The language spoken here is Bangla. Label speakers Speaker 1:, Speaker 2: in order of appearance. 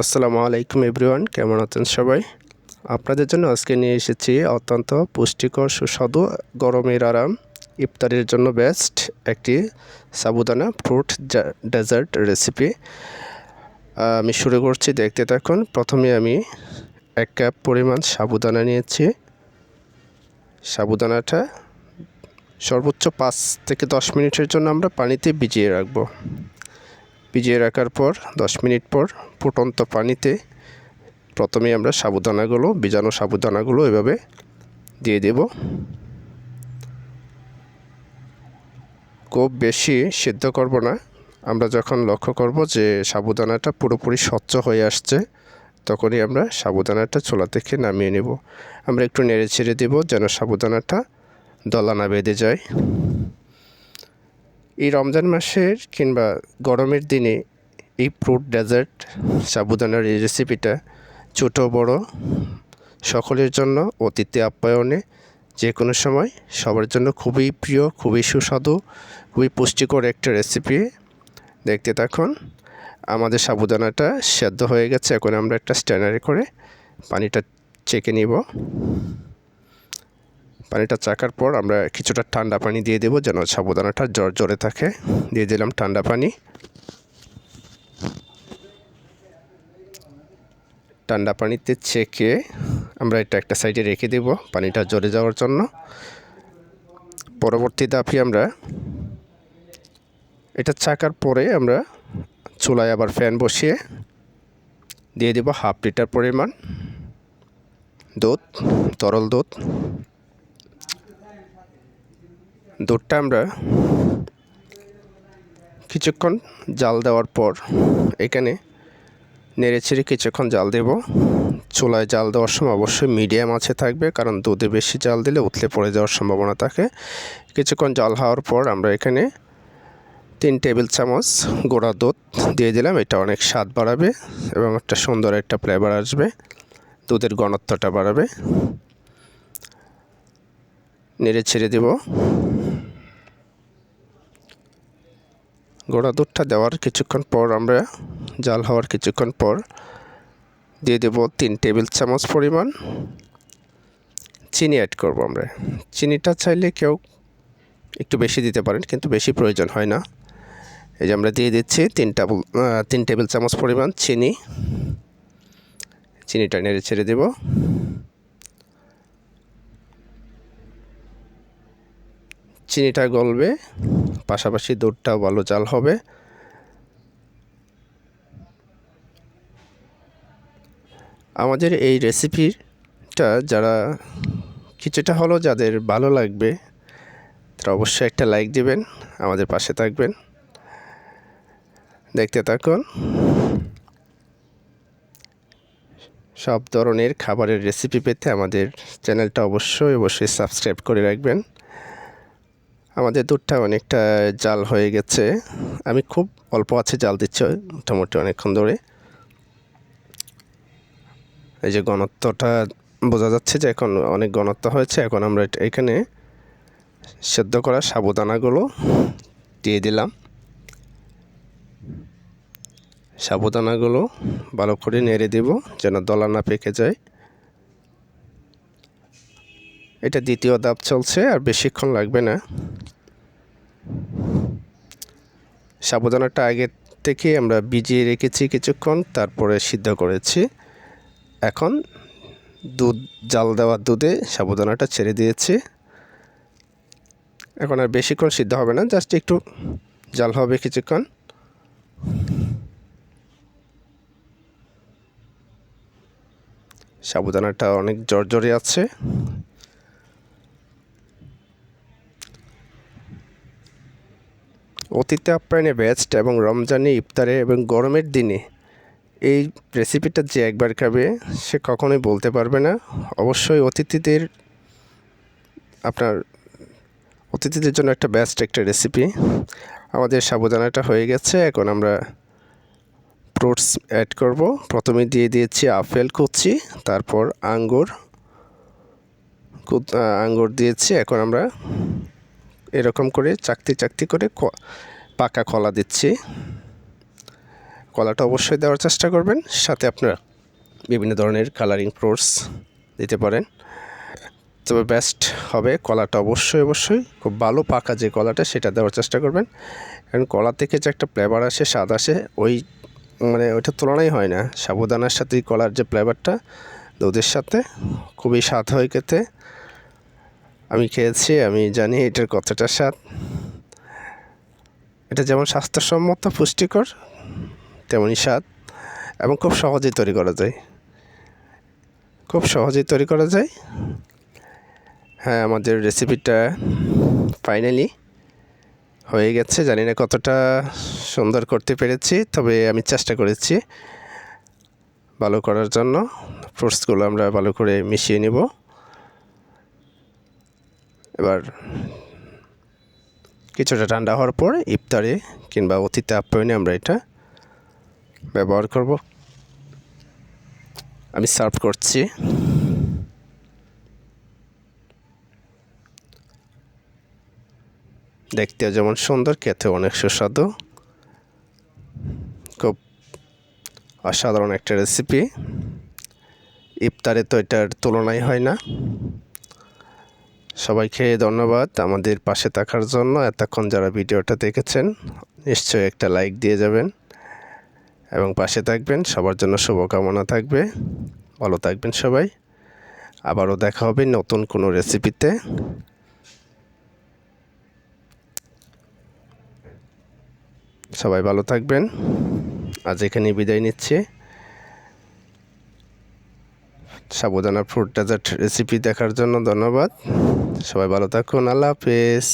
Speaker 1: আসসালামু আলাইকুম এভরিওয়ান, কেমন আছেন সবাই? আপনাদের জন্য আজকে নিয়ে এসেছি অত্যন্ত পুষ্টিকর সুস্বাদু গরমের আরাম ইফতারের জন্য বেস্ট একটি সাবুদানা ফ্রুট ডেজার্ট রেসিপি। আমি শুরু করছি, দেখতে থাকুন। প্রথমে আমি 1 কাপ পরিমাণ সাবুদানা নিয়েছি। সাবুদানাটা সর্বোচ্চ 5 থেকে 10 মিনিটের জন্য আমরা পানিতে ভিজিয়ে রাখব। ভিজিয়ে রাখার পর 10 মিনিট পর ফুটন্ত পানিতে প্রথমে আমরা ভিজানো সাবুদানাগুলো এভাবে দিয়ে দেব। খুব বেশি সিদ্ধ করব না। আমরা যখন লক্ষ্য করব যে সাবুদানাটা পুরোপুরি স্বচ্ছ হয়ে আসছে, তখনই আমরা সাবুদানাটা চুলা থেকে নামিয়ে নেব। আমরা একটু নেড়ে ছেড়ে দেব যেন সাবুদানাটা দলা না বেঁধে যায়। এই রমজান মাসের কিংবা গরমের দিনে এই ফ্রুট ডেজার্ট সাবুদানার এই রেসিপিটা ছোট বড় সকলের জন্য অতিথি আপ্যায়নে যে কোনো সময় সবার জন্য খুবই প্রিয়, খুবই সুস্বাদু, খুবই পুষ্টিকর একটা রেসিপি। দেখতে থাকুন। আমাদের সাবুদানাটা সেদ্ধ হয়ে গেছে। এখন আমরা একটা স্ট্যানারে করে পানিটা ছেঁকে নিব। পানিটা চাকার পর আমরা কিছুটা ঠান্ডা পানি দিয়ে দেব যেন সাবুদানাটা ঝরঝরে থাকে। দিয়ে দিলাম ঠান্ডা পানি। ঠান্ডা পানিতে ছেঁকে আমরা এটা একটা সাইডে রেখে দেব পানিটা ঝরে যাওয়ার জন্য। পরবর্তী ধাপে আমরা এটা ছাকার পরে আমরা চুলায় আবার ফ্যান বসিয়ে দিয়ে দেব 1/2 লিটার পরিমাণ দুধ, তরল দুধ। দুধটা আমরা কিছুক্ষণ জাল দেওয়ার পর এখানে নেড়েচেড়ে কিছুক্ষণ জাল দেব। চুলায় জাল দেওয়ার সময় অবশ্যই মিডিয়াম আঁচে থাকবে, কারণ দুধে বেশি জাল দিলে উতলে পড়ে যাওয়ার সম্ভাবনা থাকে। কিছুক্ষণ জাল হওয়ার পর আমরা এখানে 3 টেবিল চামচ গুঁড়া দুধ দিয়ে দিলাম। এটা অনেক স্বাদ বাড়াবে এবং একটা সুন্দর একটা ফ্লেভার আসবে, দুধের ঘনত্বটা বাড়াবে। নেড়ে ছেড়ে দেব। গুঁড়া দুধটা দেওয়ার কিছুক্ষণ পর আমরা জাল হওয়ার কিছুক্ষণ পর দিয়ে দেব 3 টেবিল চামচ পরিমাণ চিনি অ্যাড করব। আমরা চিনিটা চাইলে কেউ একটু বেশি দিতে পারেন, কিন্তু বেশি প্রয়োজন হয় না। এই যে আমরা দিয়ে দিচ্ছি 3 টেবিল চামচ পরিমাণ চিনি। চিনিটা নেড়ে ছেড়ে দেব। চিনিটা গলবে, পাশাপাশি দুধটাও ভালো জাল হবে। আমাদের এই রেসিপিটা কিছুটা হলেও যাদের ভালো লাগবে তারা অবশ্যই একটা লাইক দিবেন, আমাদের পাশে থাকবেন। দেখতে থাকুন। সব ধরনের খাবারের রেসিপি পেতে আমাদের চ্যানেলটা অবশ্যই সাবস্ক্রাইব করে রাখবেন। আমাদের দুধটা অনেকটা জাল হয়ে গেছে। আমি খুব অল্প আছে জাল দিচ্ছি মোটামুটি অনেকক্ষণ ধরে। এই যে ঘনত্বটা বোঝা যাচ্ছে যে এখন অনেক ঘনত্ব হয়েছে। এখন আমরা এখানে সেদ্ধ করা সাবুদানাগুলো দিয়ে দিলাম। সাবুদানাগুলো ভালো করে নেড়ে দেব যেন দলা না পেকে যায়। এটা দ্বিতীয় ধাপ চলছে, আর বেশিক্ষণ লাগবে না। সাবুদানাটা আগে থেকে আমরা ভিজিয়ে রেখেছি কিছুক্ষণ, তারপরে সিদ্ধ করেছি। এখন জাল দেওয়া দুধে সাবুদানাটা ছেড়ে দিয়েছি। এখন আর বেশিক্ষণ সিদ্ধ হবে না, জাস্ট একটু জাল হবে কিছুক্ষণ। সাবুদানাটা অনেক ঝরঝরে আছে। অতিথি আপ্যায়নে বেস্ট, এবং রমজানে ইফতারে এবং গরমের দিনে এই রেসিপিটা যে একবার খাবে সে কখনোই বলতে পারবে না। অবশ্যই অতিথিদের জন্য একটা বেস্ট একটা রেসিপি। আমাদের সাবুদানাটা হয়ে গেছে। এখন আমরা ফ্রুটস অ্যাড করব। প্রথমে দিয়ে দিয়েছি আপেল কুচি, তারপর আঙ্গুর দিয়েছি। এখন আমরা এরকম করে চাকতি করে পাকা কলা দিচ্ছি। কলাটা অবশ্যই দেওয়ার চেষ্টা করবেন, সাথে আপনারা বিভিন্ন ধরনের কালারিং ফ্রুটস দিতে পারেন। তবে বেস্ট হবে কলাটা অবশ্যই খুব ভালো পাকা যে কলাটা সেটা দেওয়ার চেষ্টা করবেন, কারণ কলা থেকে যে একটা ফ্লেভার আসে, স্বাদ আসে, ওইটার তুলনাই হয় না। সাবুদানার সাথে কলার যে ফ্লেভারটা দুধের সাথে খুবই স্বাদ হয় খেতে। আমি খেয়েছি, আমি জানি এটার কতটা স্বাদ। এটা যেমন স্বাস্থ্যসম্মত পুষ্টিকর তেমনই স্বাদ, এবং খুব সহজেই তৈরি করা যায়। হ্যাঁ, আমাদের রেসিপিটা ফাইনালি হয়ে গেছে। জানি না কতটা সুন্দর করতে পেরেছি, তবে আমি চেষ্টা করেছি ভালো করার জন্য। ফ্রুটসগুলো আমরা ভালো করে মিশিয়ে নেব। এবার কিছুটা ঠান্ডা হওয়ার পর ইফতারে কিংবা অতিথি আপ্যায়নে আমরা এটা ব্যবহার করব। আমি সার্ভ করছি। দেখতেও যেমন সুন্দর, খেতেও অনেক সুস্বাদু। খুব অসাধারণ একটা রেসিপি। ইফতারে তো এটার তুলনাই হয় না। সবাইকে ধন্যবাদ আমাদের পাশে থাকার জন্য। এতক্ষণ যারা ভিডিওটা দেখেছেন নিশ্চয়ই একটা লাইক দিয়ে যাবেন এবং পাশে থাকবেন। সবার জন্য শুভকামনা থাকবে। ভালো থাকবেন সবাই। আবারও দেখা হবে নতুন কোনো রেসিপিতে। সবাই ভালো থাকবেন। আজ এখানেই বিদায় নিচ্ছি। সাবুদানা ফ্রুট ডেজার্ট রেসিপি দেখার জন্য ধন্যবাদ। সবাই ভালো থাকুন। আল্লাহ হাফেজ।